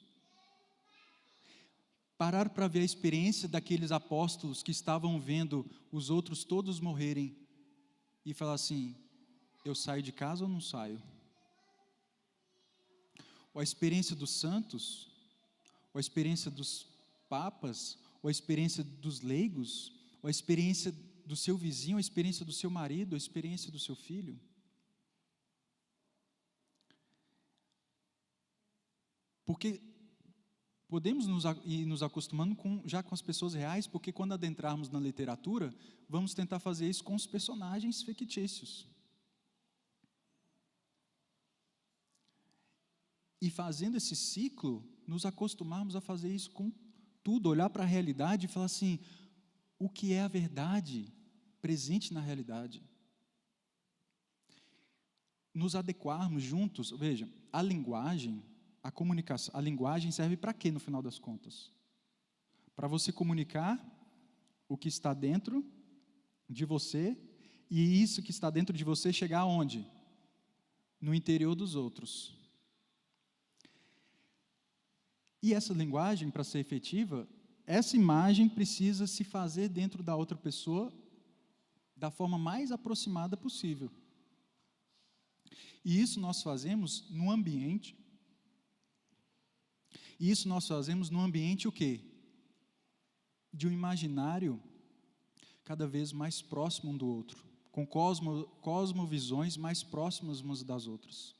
Pararam para ver a experiência daqueles apóstolos que estavam vendo os outros todos morrerem e falar assim, eu saio de casa ou não saio? Ou a experiência dos santos, ou a experiência dos papas, ou a experiência dos leigos, ou a experiência do seu vizinho, a experiência do seu marido, a experiência do seu filho. Porque podemos ir nos acostumando já com as pessoas reais, porque quando adentrarmos na literatura, vamos tentar fazer isso com os personagens fictícios. E fazendo esse ciclo, nos acostumarmos a fazer isso com tudo, olhar para a realidade e falar assim, o que é a verdade presente na realidade? Nos adequarmos juntos, veja, a linguagem, a comunicação, a linguagem serve para quê no final das contas? Para você comunicar o que está dentro de você e isso que está dentro de você chegar aonde? No interior dos outros. E essa linguagem, para ser efetiva, essa imagem precisa se fazer dentro da outra pessoa da forma mais aproximada possível. E isso nós fazemos no ambiente. E isso nós fazemos no ambiente o quê? De um imaginário cada vez mais próximo um do outro, com cosmovisões mais próximas umas das outras.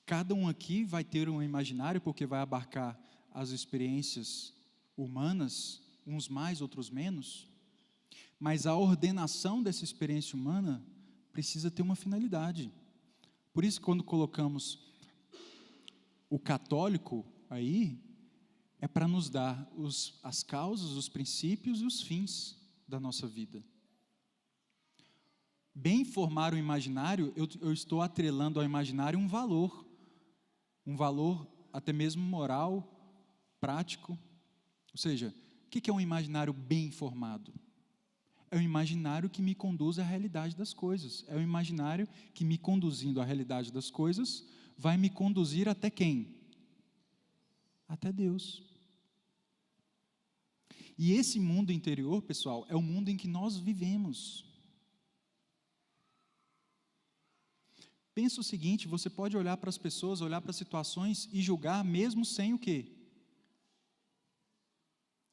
Cada um aqui vai ter um imaginário, porque vai abarcar as experiências humanas, uns mais, outros menos, mas a ordenação dessa experiência humana precisa ter uma finalidade. Por isso, quando colocamos o católico aí, é para nos dar as causas, os princípios e os fins da nossa vida. Bem formar o imaginário, eu estou atrelando ao imaginário um valor até mesmo moral, prático. Ou seja, o que é um imaginário bem formado? É um imaginário que me conduz à realidade das coisas. É um imaginário que, me conduzindo à realidade das coisas, vai me conduzir até quem? até Deus. E esse mundo interior, pessoal, é o mundo em que nós vivemos. Pensa o seguinte, você pode olhar para as pessoas, olhar para as situações e julgar mesmo sem o quê?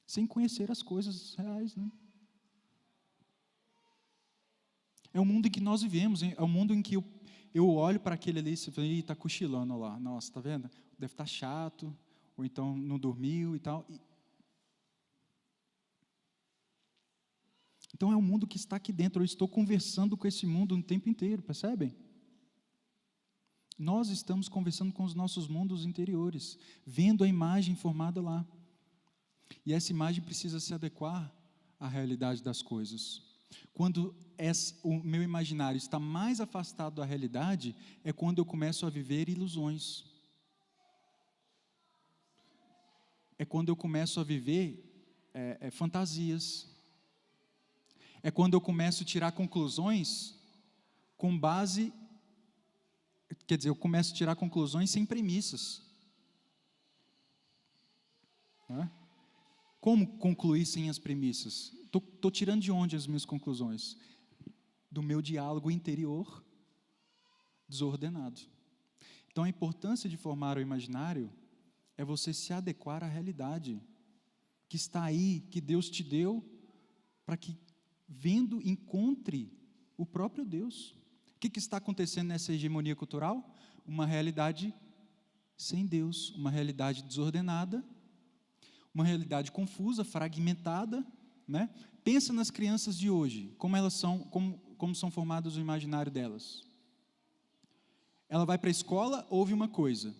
Sem conhecer as coisas reais, né? É o mundo em que nós vivemos, é o mundo em que eu olho para aquele ali e falo, está cochilando lá, nossa, está vendo? Deve estar chato, ou então não dormiu e tal. Então é um mundo que está aqui dentro, eu estou conversando com esse mundo o tempo inteiro, percebem? Nós estamos conversando com os nossos mundos interiores, vendo a imagem formada lá. E essa imagem precisa se adequar à realidade das coisas. Quando o meu imaginário está mais afastado da realidade, é quando eu começo a viver ilusões. É quando eu começo a viver fantasias. É quando eu começo a tirar conclusões com base... Quer dizer, eu começo a tirar conclusões sem premissas. Não é? Como concluir sem as premissas? Estou tirando de onde as minhas conclusões? Do meu diálogo interior desordenado. Então, a importância de formar o imaginário é você se adequar à realidade que está aí, que Deus te deu, para que, vendo, encontre o próprio Deus. O que está acontecendo nessa hegemonia cultural? Uma realidade sem Deus, uma realidade desordenada, uma realidade confusa, fragmentada, né? Pensa nas crianças de hoje, como elas são, como são formadas o imaginário delas. Ela vai para a escola, ouve uma coisa,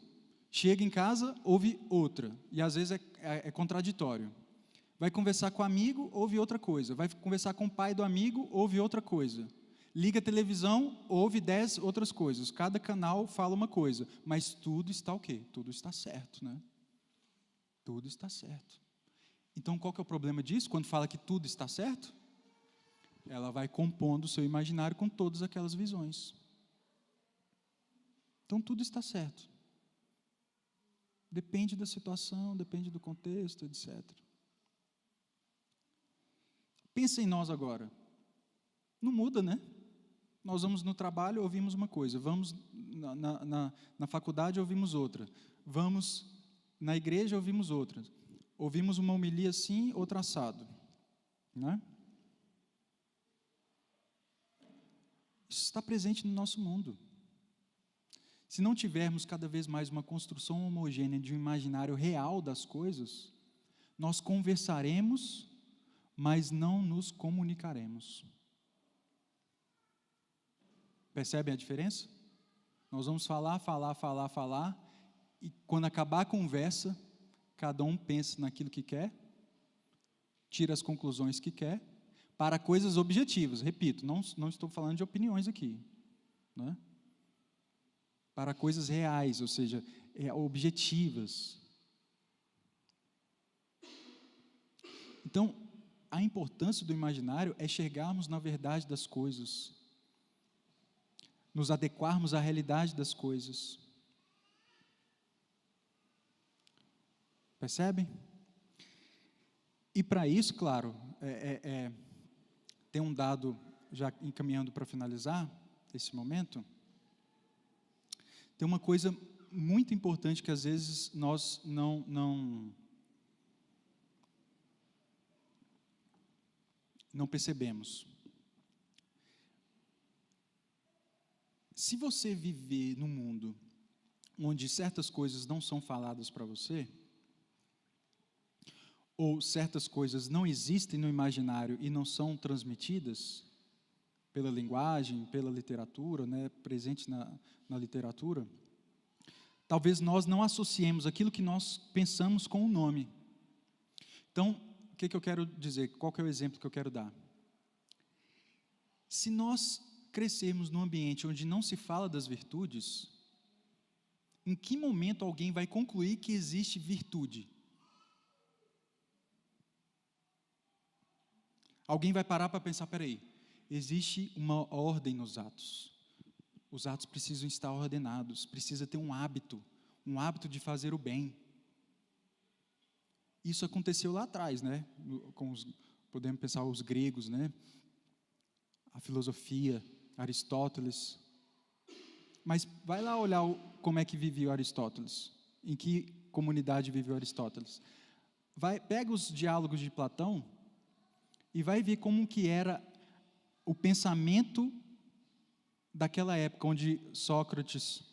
chega em casa, ouve outra, e às vezes é contraditório. Vai conversar com o amigo, ouve outra coisa, vai conversar com o pai do amigo, ouve outra coisa. Liga a televisão, ouve 10 outras coisas, cada canal fala uma coisa, mas tudo está o quê? Tudo está certo, né? Tudo está certo. Então, qual que é o problema disso? Quando fala que tudo está certo, ela vai compondo o seu imaginário com todas aquelas visões. Então, tudo está certo. Depende da situação, depende do contexto, etc. Pensa em nós agora. Não muda, né? Nós vamos no trabalho, ouvimos uma coisa. Vamos na faculdade, ouvimos outra. Vamos na igreja, ouvimos outra. Ouvimos uma homilia assim, outra assado. Né? Isso está presente no nosso mundo. Se não tivermos cada vez mais uma construção homogênea de um imaginário real das coisas, nós conversaremos, mas não nos comunicaremos. Percebem a diferença? Nós vamos falar, e quando acabar a conversa, cada um pensa naquilo que quer, tira as conclusões que quer, para coisas objetivas. Repito, não estou falando de opiniões aqui, né? Para coisas reais, ou seja, objetivas. Então, a importância do imaginário é chegarmos na verdade das coisas, nos adequarmos à realidade das coisas. Percebem? E para isso, claro, tem um dado, já encaminhando para finalizar esse momento, tem uma coisa muito importante que às vezes nós não percebemos. Se você viver num mundo onde certas coisas não são faladas para você, ou certas coisas não existem no imaginário e não são transmitidas pela linguagem, pela literatura, né, presente na literatura, talvez nós não associemos aquilo que nós pensamos com o nome. Então, o que eu quero dizer? Qual que é o exemplo que eu quero dar? Se nós crescermos num ambiente onde não se fala das virtudes, em que momento alguém vai concluir que existe virtude? Alguém vai parar para pensar, peraí, existe uma ordem nos atos. Os atos precisam estar ordenados, precisa ter um hábito de fazer o bem. Isso aconteceu lá atrás, né? Podemos pensar os gregos, né? A filosofia, Aristóteles. Mas vai lá olhar como é que vivia Aristóteles. Em que comunidade viveu Aristóteles. Pega os diálogos de Platão e vai ver como que era o pensamento daquela época, onde Sócrates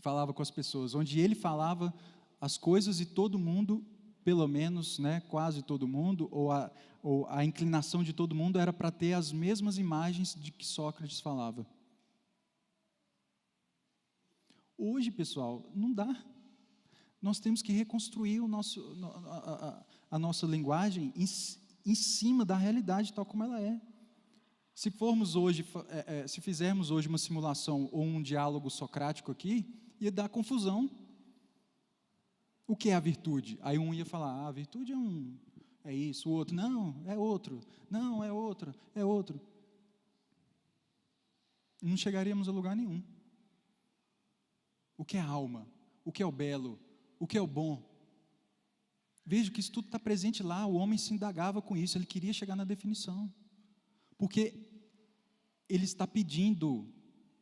falava com as pessoas, onde ele falava as coisas e todo mundo, pelo menos, né, quase todo mundo, ou a inclinação de todo mundo era para ter as mesmas imagens de que Sócrates falava. Hoje, pessoal, não dá. Nós temos que reconstruir a nossa linguagem em cima da realidade tal como ela é. Se fizermos hoje uma simulação ou um diálogo socrático aqui, ia dar confusão. O que é a virtude? Aí um ia falar, a virtude é isso, o outro, não, é outro, não, é outra, é outro. Não chegaríamos a lugar nenhum. O que é a alma? O que é o belo? O que é o bom? Veja que isso tudo está presente lá, o homem se indagava com isso, ele queria chegar na definição. Porque ele está pedindo,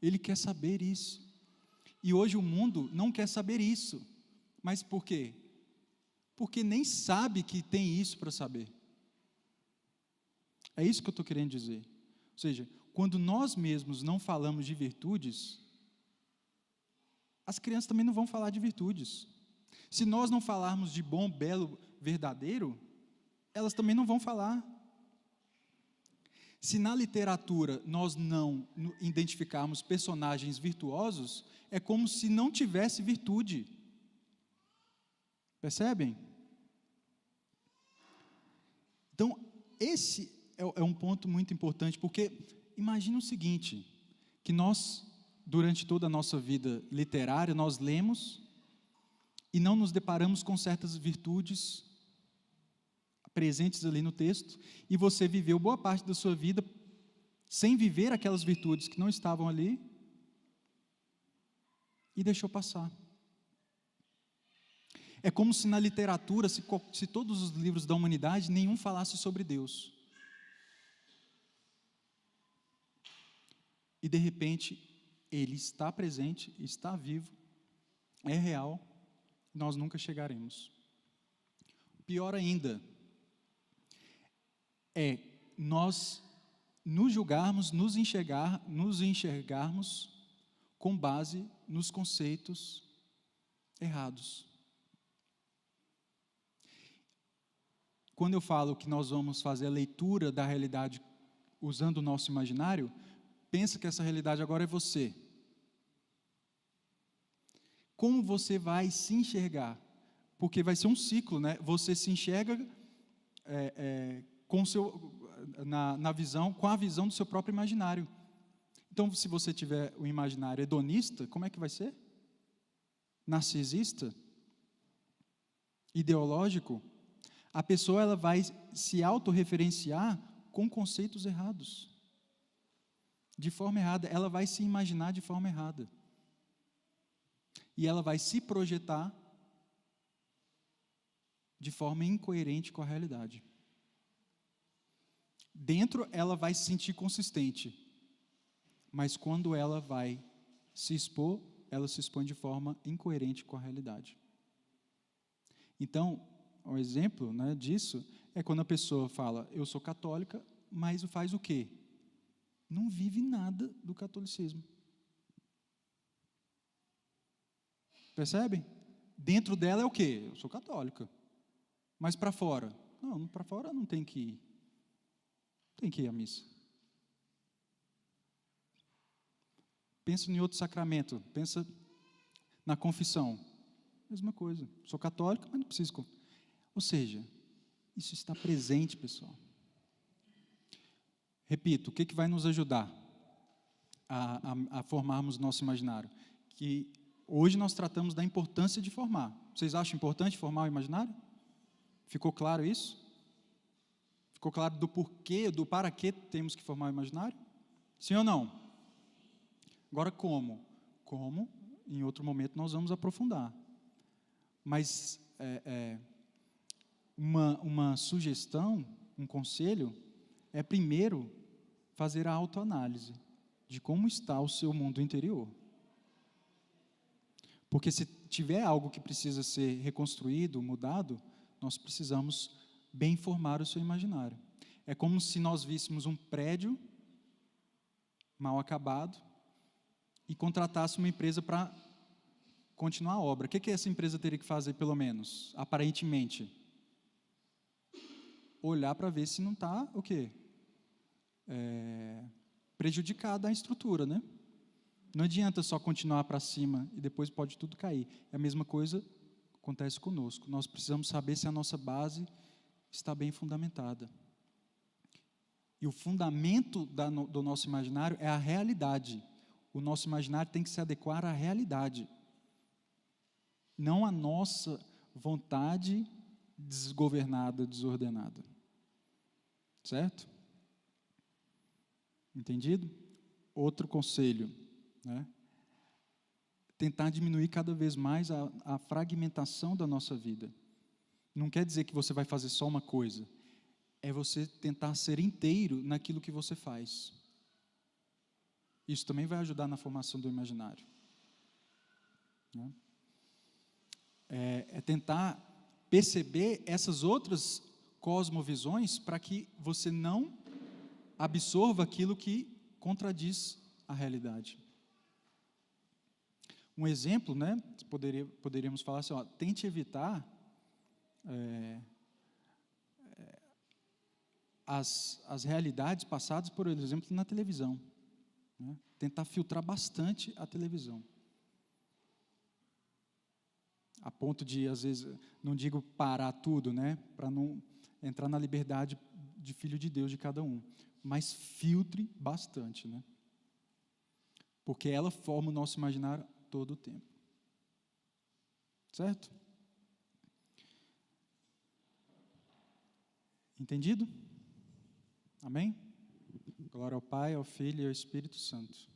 ele quer saber isso. E hoje o mundo não quer saber isso. Mas por quê? Porque nem sabe que tem isso para saber. É isso que eu estou querendo dizer. Ou seja, quando nós mesmos não falamos de virtudes, as crianças também não vão falar de virtudes. Se nós não falarmos de bom, belo, verdadeiro, elas também não vão falar. Se na literatura nós não identificarmos personagens virtuosos, é como se não tivesse virtude. Percebem? Então, esse é um ponto muito importante, porque imagine o seguinte, que nós, durante toda a nossa vida literária, nós lemos e não nos deparamos com certas virtudes presentes ali no texto, e você viveu boa parte da sua vida sem viver aquelas virtudes que não estavam ali, e deixou passar. É como se na literatura, se todos os livros da humanidade, nenhum falasse sobre Deus. E de repente, Ele está presente, está vivo, é real, nós nunca chegaremos. Pior ainda, é nós nos julgarmos, nos enxergarmos com base nos conceitos errados. Quando eu falo que nós vamos fazer a leitura da realidade usando o nosso imaginário, pensa que essa realidade agora é você. Como você vai se enxergar? Porque vai ser um ciclo, né? Você se enxerga na visão, com a visão do seu próprio imaginário. Então, se você tiver um imaginário hedonista, como é que vai ser? Narcisista? Ideológico? A pessoa ela vai se autorreferenciar com conceitos errados. De forma errada, ela vai se imaginar de forma errada. E ela vai se projetar de forma incoerente com a realidade. Dentro, ela vai se sentir consistente, mas quando ela vai se expor, ela se expõe de forma incoerente com a realidade. Então, um exemplo, né, disso é quando a pessoa fala, eu sou católica, mas faz o quê? Não vive nada do catolicismo. Percebem? Dentro dela é o quê? Eu sou católica. Mas para fora? Não, para fora não tem que ir. Tem que ir à missa. Pensa em outro sacramento. Pensa na confissão. Mesma coisa. Sou católica, mas não preciso. Ou seja, isso está presente, pessoal. Repito, o que vai nos ajudar a formarmos nosso imaginário? Que hoje nós tratamos da importância de formar. Vocês acham importante formar o imaginário? Ficou claro isso? Ficou claro do porquê, do para que temos que formar o imaginário? Sim ou não? Agora como? Como, em outro momento, nós vamos aprofundar. Mas uma sugestão, um conselho, é primeiro fazer a autoanálise de como está o seu mundo interior. Porque se tiver algo que precisa ser reconstruído, mudado, nós precisamos bem formar o seu imaginário. É como se nós víssemos um prédio mal acabado e contratássemos uma empresa para continuar a obra. O que essa empresa teria que fazer, pelo menos, aparentemente? Olhar para ver se não está, o quê? Prejudicada a estrutura, né? Não adianta só continuar para cima e depois pode tudo cair. É a mesma coisa acontece conosco. Nós precisamos saber se a nossa base está bem fundamentada. E o fundamento do nosso imaginário é a realidade. O nosso imaginário tem que se adequar à realidade, não à nossa vontade desgovernada, desordenada. Certo? Entendido? Outro conselho, né? Tentar diminuir cada vez mais a fragmentação da nossa vida. Não quer dizer que você vai fazer só uma coisa. É você tentar ser inteiro naquilo que você faz. Isso também vai ajudar na formação do imaginário. Né? É tentar perceber essas outras cosmovisões para que você não absorva aquilo que contradiz a realidade. Um exemplo, né, poderíamos falar assim, ó, tente evitar as realidades passadas, por exemplo, na televisão. Né? Tentar filtrar bastante a televisão. A ponto de, às vezes, não digo parar tudo, né, para não entrar na liberdade de filho de Deus de cada um, mas filtre bastante, né? Porque ela forma o nosso imaginário todo o tempo. Certo? Entendido? Amém? Glória ao Pai, ao Filho e ao Espírito Santo.